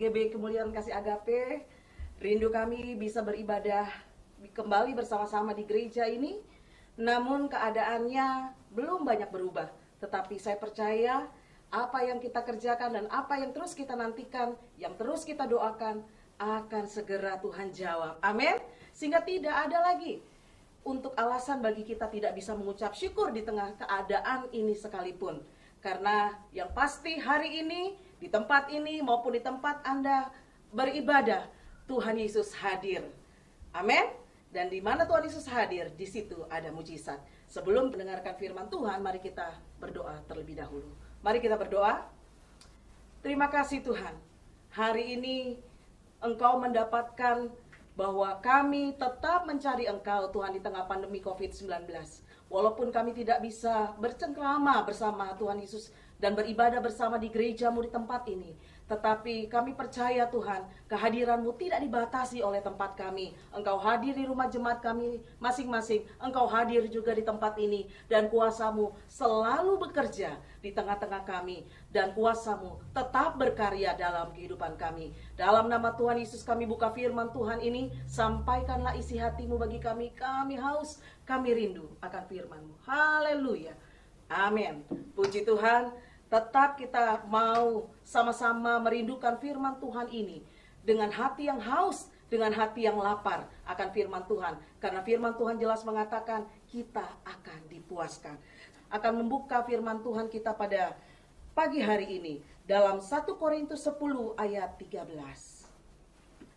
GB Kemuliaan Kasih Agape, rindu kami bisa beribadah kembali bersama-sama di gereja ini. Namun keadaannya belum banyak berubah. Tetapi saya percaya apa yang kita kerjakan dan apa yang terus kita nantikan, yang terus kita doakan, akan segera Tuhan jawab. Amin. Sehingga tidak ada lagi untuk alasan bagi kita tidak bisa mengucap syukur di tengah keadaan ini sekalipun. Karena yang pasti hari ini, di tempat ini maupun di tempat Anda beribadah, Tuhan Yesus hadir. Amin. Dan di mana Tuhan Yesus hadir, di situ ada mujizat. Sebelum mendengarkan firman Tuhan, mari kita berdoa terlebih dahulu. Mari kita berdoa. Terima kasih Tuhan. Hari ini Engkau mendapatkan bahwa kami tetap mencari Engkau Tuhan di tengah pandemi COVID-19. Walaupun kami tidak bisa bercengkrama bersama Tuhan Yesus dan beribadah bersama di gereja-Mu di tempat ini, tetapi kami percaya Tuhan, kehadiran-Mu tidak dibatasi oleh tempat kami. Engkau hadir di rumah jemaat kami masing-masing. Engkau hadir juga di tempat ini. Dan kuasa-Mu selalu bekerja di tengah-tengah kami. Dan kuasa-Mu tetap berkarya dalam kehidupan kami. Dalam nama Tuhan Yesus kami buka firman Tuhan ini. Sampaikanlah isi hati-Mu bagi kami. Kami haus, kami rindu akan firman-Mu. Haleluya. Amin. Puji Tuhan. Tetap kita mau sama-sama merindukan firman Tuhan ini dengan hati yang haus, dengan hati yang lapar akan firman Tuhan. Karena firman Tuhan jelas mengatakan kita akan dipuaskan. Akan membuka firman Tuhan kita pada pagi hari ini dalam 1 Korintus 10 ayat 13.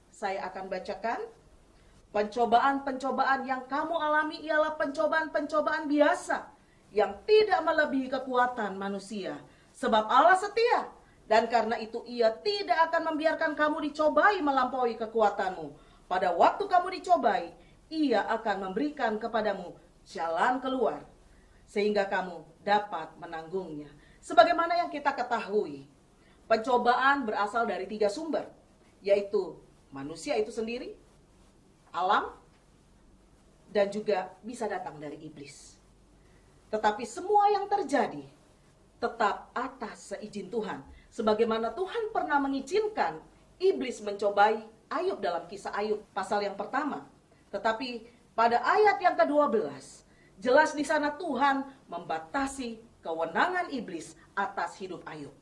Saya akan bacakan. Pencobaan-pencobaan yang kamu alami ialah pencobaan-pencobaan biasa yang tidak melebihi kekuatan manusia. Sebab Allah setia, dan karena itu Ia tidak akan membiarkan kamu dicobai melampaui kekuatanmu. Pada waktu kamu dicobai, Ia akan memberikan kepadamu jalan keluar, sehingga kamu dapat menanggungnya. Sebagaimana yang kita ketahui, pencobaan berasal dari 3 sumber, yaitu manusia itu sendiri, alam, dan juga bisa datang dari iblis. Tetapi semua yang terjadi tetap atas seizin Tuhan. Sebagaimana Tuhan pernah mengizinkan iblis mencobai Ayub dalam kisah Ayub pasal yang pertama. Tetapi pada ayat yang ke-12, jelas di sana Tuhan membatasi kewenangan iblis atas hidup Ayub.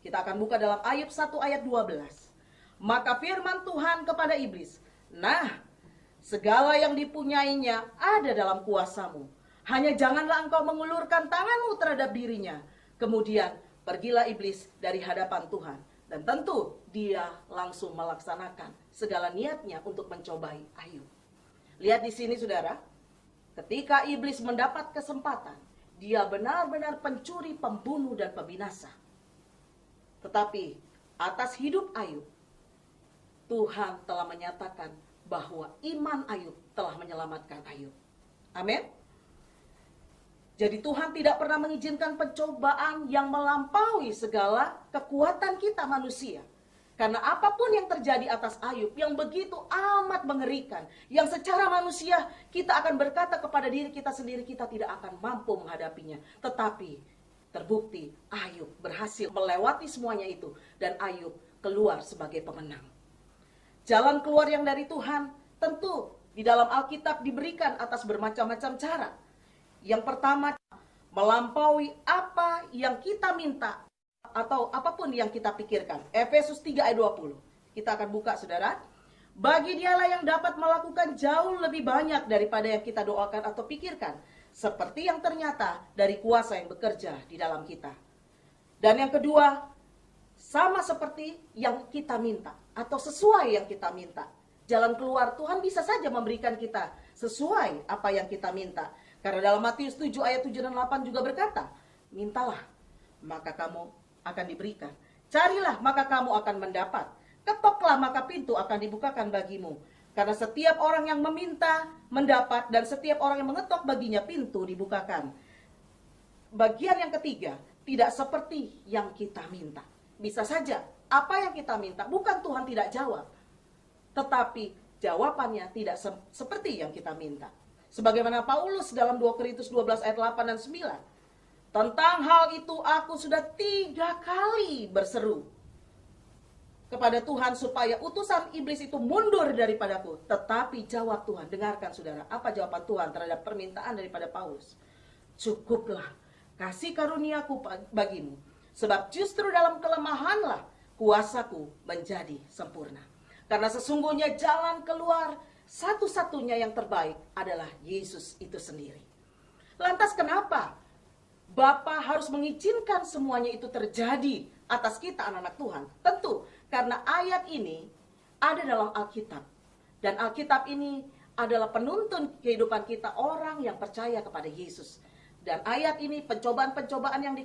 Kita akan buka dalam Ayub 1 ayat 12. Maka firman Tuhan kepada iblis, "Nah, segala yang dipunyainya ada dalam kuasamu. Hanya janganlah engkau mengulurkan tanganmu terhadap dirinya." Kemudian pergilah iblis dari hadapan Tuhan. Dan tentu dia langsung melaksanakan segala niatnya untuk mencobai Ayub. Lihat di sini saudara. Ketika iblis mendapat kesempatan, dia benar-benar pencuri, pembunuh, dan pembinasa. Tetapi atas hidup Ayub, Tuhan telah menyatakan bahwa iman Ayub telah menyelamatkan Ayub. Amin. Jadi Tuhan tidak pernah mengizinkan pencobaan yang melampaui segala kekuatan kita manusia. Karena apapun yang terjadi atas Ayub yang begitu amat mengerikan, yang secara manusia kita akan berkata kepada diri kita sendiri kita tidak akan mampu menghadapinya. Tetapi terbukti Ayub berhasil melewati semuanya itu dan Ayub keluar sebagai pemenang. Jalan keluar yang dari Tuhan tentu di dalam Alkitab diberikan atas bermacam-macam cara. Yang pertama, melampaui apa yang kita minta atau apapun yang kita pikirkan. Efesus 3 ayat 20. Kita akan buka saudara. Bagi dialah yang dapat melakukan jauh lebih banyak daripada yang kita doakan atau pikirkan. Seperti yang ternyata dari kuasa yang bekerja di dalam kita. Dan yang kedua, sama seperti yang kita minta atau sesuai yang kita minta. Jalan keluar Tuhan bisa saja memberikan kita sesuai apa yang kita minta. Karena dalam Matius 7 ayat 7 dan 8 juga berkata, mintalah, maka kamu akan diberikan. Carilah, maka kamu akan mendapat. Ketoklah, maka pintu akan dibukakan bagimu. Karena setiap orang yang meminta, mendapat. Dan setiap orang yang mengetok baginya, pintu dibukakan. Bagian yang ketiga, tidak seperti yang kita minta. Bisa saja, apa yang kita minta, bukan Tuhan tidak jawab. Tetapi jawabannya tidak seperti yang kita minta. Sebagaimana Paulus dalam 2 Korintus 12 ayat 8 dan 9. Tentang hal itu aku sudah 3 kali berseru. kepada Tuhan supaya utusan iblis itu mundur daripadaku. Tetapi jawab Tuhan, dengarkan saudara, apa jawaban Tuhan terhadap permintaan daripada Paulus? Cukuplah kasih karuniaku bagimu, sebab justru dalam kelemahanlah kuasaku menjadi sempurna. Karena sesungguhnya jalan keluar satu-satunya yang terbaik adalah Yesus itu sendiri. Lantas kenapa Bapa harus mengizinkan semuanya itu terjadi atas kita anak-anak Tuhan? Tentu karena ayat ini ada dalam Alkitab. Dan Alkitab ini adalah penuntun kehidupan kita orang yang percaya kepada Yesus. Dan ayat ini, pencobaan-pencobaan yang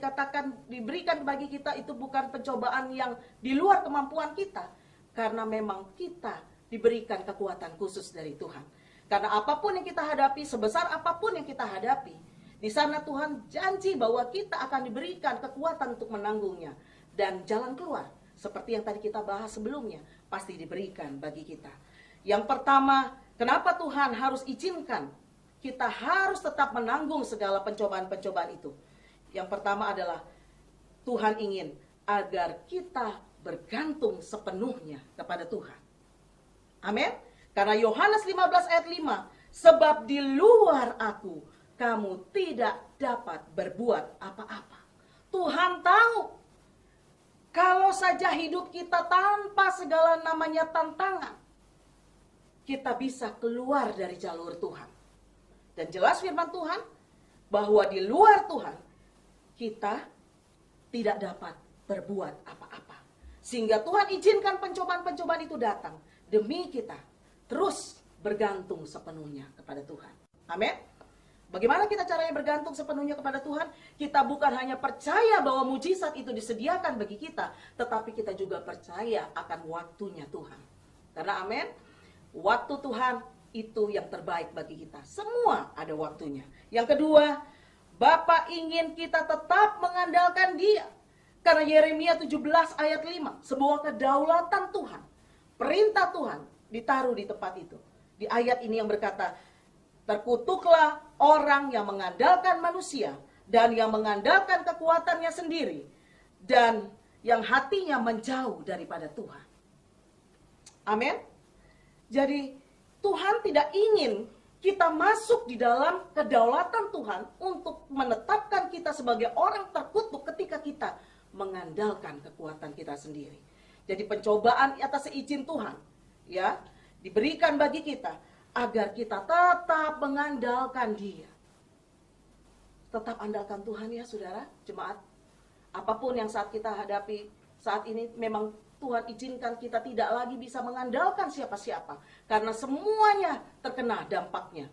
diberikan bagi kita itu bukan pencobaan yang di luar kemampuan kita. Karena memang kita diberikan kekuatan khusus dari Tuhan. Karena apapun yang kita hadapi, sebesar apapun yang kita hadapi, di sana Tuhan janji bahwa kita akan diberikan kekuatan untuk menanggungnya. Dan jalan keluar, seperti yang tadi kita bahas sebelumnya, pasti diberikan bagi kita. Yang pertama, kenapa Tuhan harus izinkan kita harus tetap menanggung segala pencobaan-pencobaan itu? Yang pertama adalah Tuhan ingin agar kita bergantung sepenuhnya kepada Tuhan. Amin. Karena Yohanes 15 ayat 5, sebab di luar aku kamu tidak dapat berbuat apa-apa. Tuhan tahu kalau saja hidup kita tanpa segala namanya tantangan, kita bisa keluar dari jalur Tuhan. Dan jelas firman Tuhan bahwa di luar Tuhan kita tidak dapat berbuat apa-apa. Sehingga Tuhan izinkan pencobaan-pencobaan itu datang demi kita terus bergantung sepenuhnya kepada Tuhan. Amin. Bagaimana kita caranya bergantung sepenuhnya kepada Tuhan? Kita bukan hanya percaya bahwa mujizat itu disediakan bagi kita, tetapi kita juga percaya akan waktunya Tuhan. Karena amin, waktu Tuhan itu yang terbaik bagi kita. Semua ada waktunya. Yang kedua, Bapa ingin kita tetap mengandalkan Dia. Karena Yeremia 17 ayat 5, sebuah kedaulatan Tuhan, perintah Tuhan ditaruh di tempat itu. Di ayat ini yang berkata, terkutuklah orang yang mengandalkan manusia dan yang mengandalkan kekuatannya sendiri dan yang hatinya menjauh daripada Tuhan. Amin. Jadi Tuhan tidak ingin kita masuk di dalam kedaulatan Tuhan untuk menetapkan kita sebagai orang terkutuk ketika kita mengandalkan kekuatan kita sendiri. Jadi pencobaan atas seizin Tuhan ya diberikan bagi kita agar kita tetap mengandalkan Dia. Tetap andalkan Tuhan ya saudara, jemaat. Apapun yang saat kita hadapi saat ini, memang Tuhan izinkan kita tidak lagi bisa mengandalkan siapa-siapa. Karena semuanya terkena dampaknya.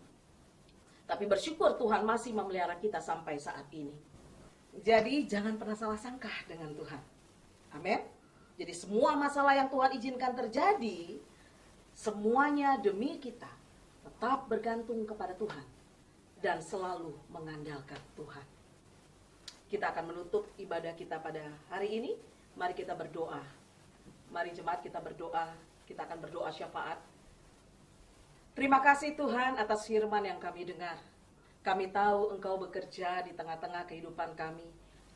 Tapi bersyukur Tuhan masih memelihara kita sampai saat ini. Jadi jangan pernah salah sangka dengan Tuhan. Amin. Jadi semua masalah yang Tuhan izinkan terjadi, semuanya demi kita tetap bergantung kepada Tuhan. Dan selalu mengandalkan Tuhan. Kita akan menutup ibadah kita pada hari ini. Mari kita berdoa. Mari jemaat kita berdoa. Kita akan berdoa syafaat. Terima kasih Tuhan atas firman yang kami dengar. Kami tahu Engkau bekerja di tengah-tengah kehidupan kami.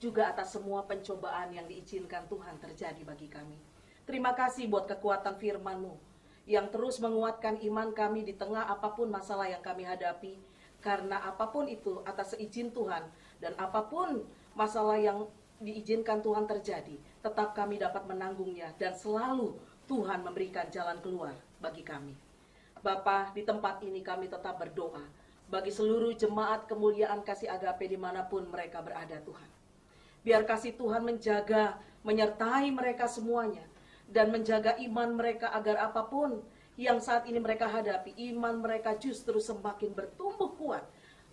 Juga atas semua pencobaan yang diizinkan Tuhan terjadi bagi kami. Terima kasih buat kekuatan firman-Mu yang terus menguatkan iman kami di tengah apapun masalah yang kami hadapi. Karena apapun itu atas seizin Tuhan dan apapun masalah yang diizinkan Tuhan terjadi, tetap kami dapat menanggungnya dan selalu Tuhan memberikan jalan keluar bagi kami. Bapa, di tempat ini kami tetap berdoa bagi seluruh jemaat kemuliaan kasih agape dimanapun mereka berada Tuhan. Biar kasih Tuhan menjaga, menyertai mereka semuanya dan menjaga iman mereka agar apapun yang saat ini mereka hadapi, iman mereka justru semakin bertumbuh kuat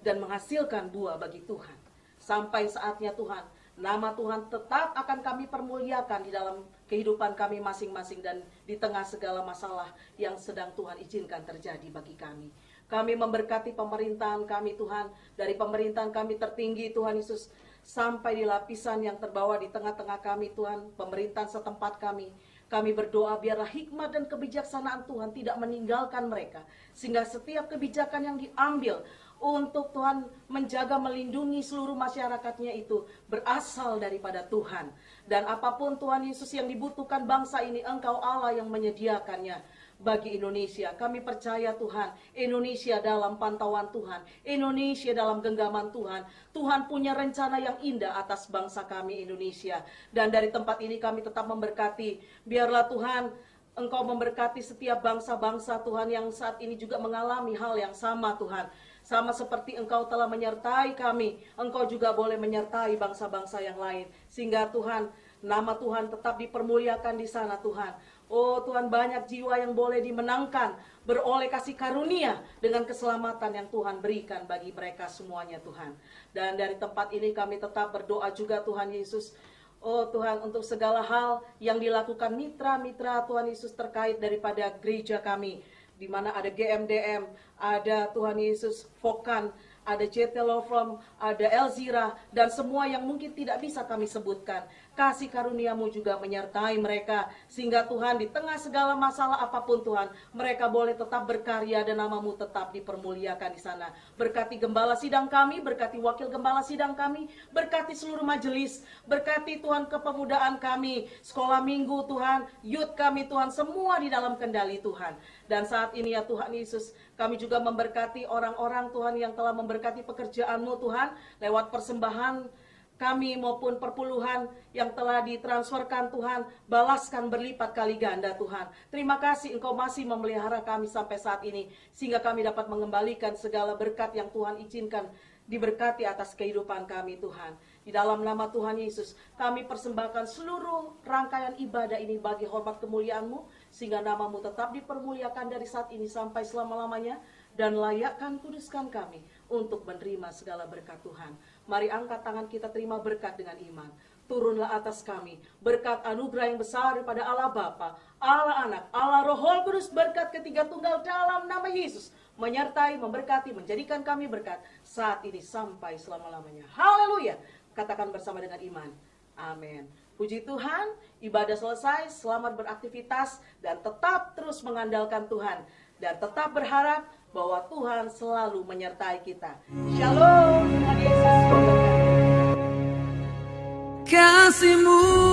dan menghasilkan buah bagi Tuhan. Sampai saatnya Tuhan, nama Tuhan tetap akan kami permuliakan di dalam kehidupan kami masing-masing dan di tengah segala masalah yang sedang Tuhan izinkan terjadi bagi kami. Kami memberkati pemerintahan kami Tuhan, dari pemerintahan kami tertinggi Tuhan Yesus, sampai di lapisan yang terbawa di tengah-tengah kami Tuhan, pemerintahan setempat kami. Kami berdoa biarlah hikmat dan kebijaksanaan Tuhan tidak meninggalkan mereka. Sehingga setiap kebijakan yang diambil untuk Tuhan menjaga, melindungi seluruh masyarakatnya itu berasal daripada Tuhan. Dan apapun Tuhan Yesus yang dibutuhkan bangsa ini, Engkau Allah yang menyediakannya bagi Indonesia. Kami percaya Tuhan, Indonesia dalam pantauan Tuhan, Indonesia dalam genggaman Tuhan. Tuhan punya rencana yang indah atas bangsa kami Indonesia. Dan dari tempat ini kami tetap memberkati, biarlah Tuhan Engkau memberkati setiap bangsa-bangsa Tuhan yang saat ini juga mengalami hal yang sama Tuhan. Sama seperti Engkau telah menyertai kami, Engkau juga boleh menyertai bangsa-bangsa yang lain. Sehingga Tuhan, nama Tuhan tetap dipermuliakan di sana Tuhan. Oh Tuhan, banyak jiwa yang boleh dimenangkan, beroleh kasih karunia dengan keselamatan yang Tuhan berikan bagi mereka semuanya Tuhan. Dan dari tempat ini kami tetap berdoa juga Tuhan Yesus. Oh Tuhan, untuk segala hal yang dilakukan mitra-mitra Tuhan Yesus terkait daripada gereja kami, di mana ada GMDM, ada Tuhan Yesus Fokan, ada JT Law Firm, ada Elzira, dan semua yang mungkin tidak bisa kami sebutkan. Kasih karunia-Mu juga menyertai mereka, sehingga Tuhan di tengah segala masalah apapun Tuhan, mereka boleh tetap berkarya dan nama-Mu tetap dipermuliakan di sana. Berkati gembala sidang kami, berkati wakil gembala sidang kami, berkati seluruh majelis, berkati Tuhan kepemudaan kami, sekolah minggu Tuhan, youth kami Tuhan, semua di dalam kendali Tuhan. Dan saat ini ya Tuhan Yesus, kami juga memberkati orang-orang Tuhan yang telah memberkati pekerjaan-Mu Tuhan, lewat persembahan kami maupun perpuluhan yang telah ditransferkan Tuhan, balaskan berlipat kali ganda Tuhan. Terima kasih Engkau masih memelihara kami sampai saat ini, sehingga kami dapat mengembalikan segala berkat yang Tuhan izinkan diberkati atas kehidupan kami Tuhan. Di dalam nama Tuhan Yesus, kami persembahkan seluruh rangkaian ibadah ini bagi hormat kemuliaan-Mu, sehingga nama-Mu tetap dipermuliakan dari saat ini sampai selama-lamanya, dan layakkan kuduskan kami untuk menerima segala berkat Tuhan. Mari angkat tangan kita terima berkat dengan iman. Turunlah atas kami berkat anugerah yang besar daripada Allah Bapa, Allah Anak, Allah Roh Kudus, berkat ketiga tunggal dalam nama Yesus, menyertai, memberkati, menjadikan kami berkat saat ini sampai selama-lamanya. Haleluya. Katakan bersama dengan iman. Amin. Puji Tuhan, ibadah selesai, selamat beraktivitas, dan tetap terus mengandalkan Tuhan. Dan tetap berharap bahwa Tuhan selalu menyertai kita. Shalom, Tuhan Yesus memberkati. Kasih-Mu